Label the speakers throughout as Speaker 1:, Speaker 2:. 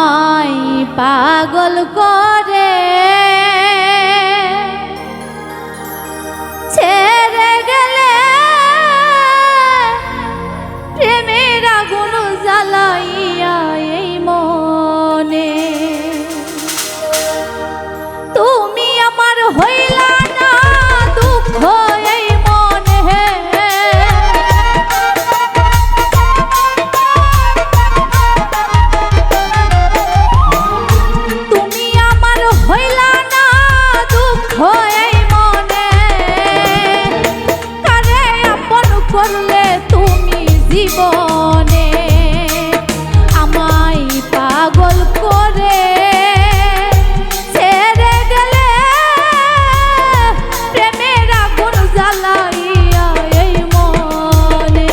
Speaker 1: আমায় পাগল করে ছেড়ে গেলে প্রেমের আগুন জ্বালাইয়া এই মনে তুমি আমার হইলা না দুঃখ এই মনে তুমি আমার হইলা না দুঃখ এই মনে কারে আপন করলে তুমি জীবনে আমায় পাগল করে ছেড়ে গেলে প্রেমের আগুন জ্বালাইয়া এই মনে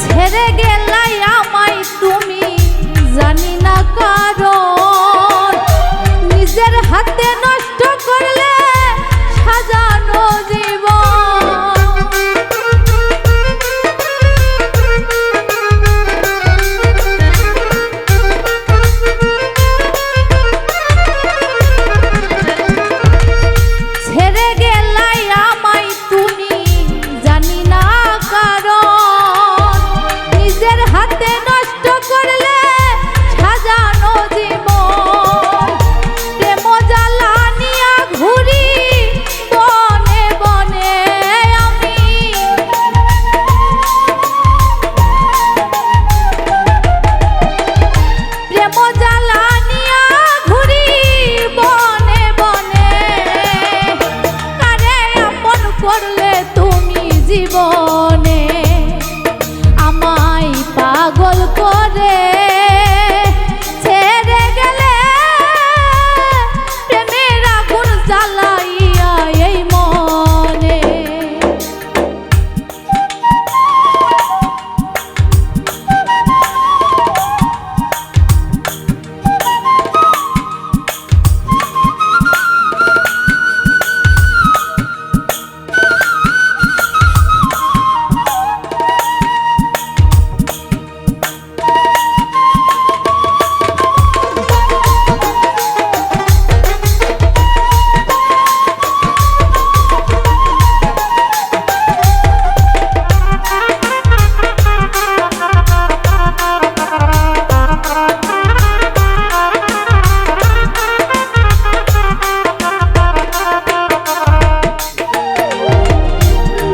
Speaker 1: ছেড়ে গেলাই আমায় তুমি জানি না কারণ নিজের হাতে নষ্ট করলে সাজানো ছেড়ে গেলাই আমায় তুমি জানি না কারণ নিজের হাতে নষ্ট করলে সাজানো জীবন প্রেম জ্বালানিয়া ঘুরি বনে বনে আমি প্রেম জ্বালানিয়া ঘুরি বনে বনে কারে আপন করলে তুমি জীবনে আমায় পাগল করে ছেড়ে গেলে প্রেমের আগুন জ্বালাইয়া এই মনে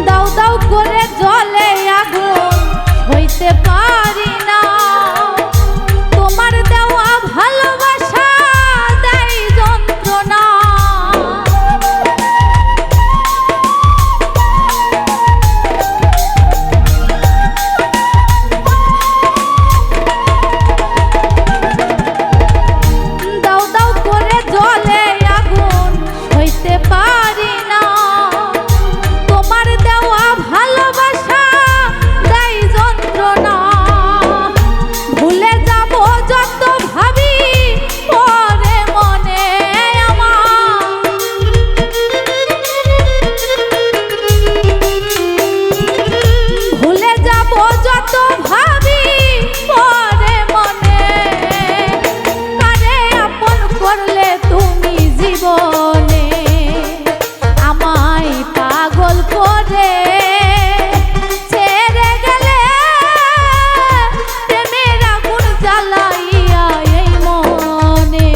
Speaker 1: দাও দাও করে জ্বলে আগুন হইতে পারি না তোমার দেওয়া ভালোবাসা দেয় যন্ত্রণা দাও দাও করে জ্বলে আগুন হইতে পারি না তোমার দেওয়া ভালোবাসা দেয় যন্ত্রণা ভুলে যাব যত ভাবি পরে মনে আমার ভুলে যাব যত ভাবি পরে মনে কারে আপন করলে তুমি জীবনে আমায় পাগল করে ছেড়ে গেলে প্রেমের আগুন জ্বালাইয়া এই মনে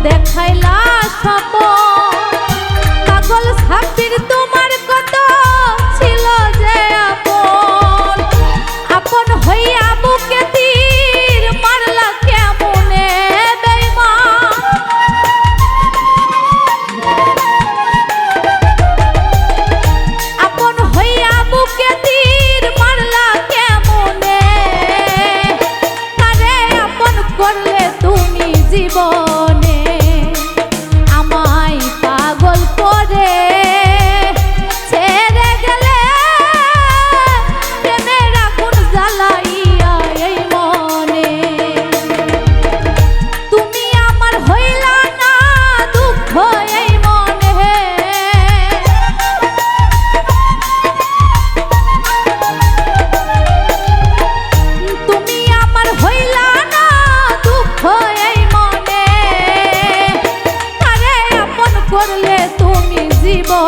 Speaker 1: দেখাইলা স্বপন পাগল সাব্বির তোমার কত ছিল যে আপন আপন হইয়া বুকে তীর মারলা কেমনে বেঈমান আপন হইয়া বুকে তীর মারলা কেমনে কারে আপন করলে তুমি জীবনে আমায় পাগল করে ছেড়ে গেলে প্রেমের আগুন জ্বালাইয়া এই মনে তুমি আমার হইলা না দুঃখ এই মনে তুমি আমার হইলা না দুঃখ এই মনে কারে আপন করলে তুমি জীবনে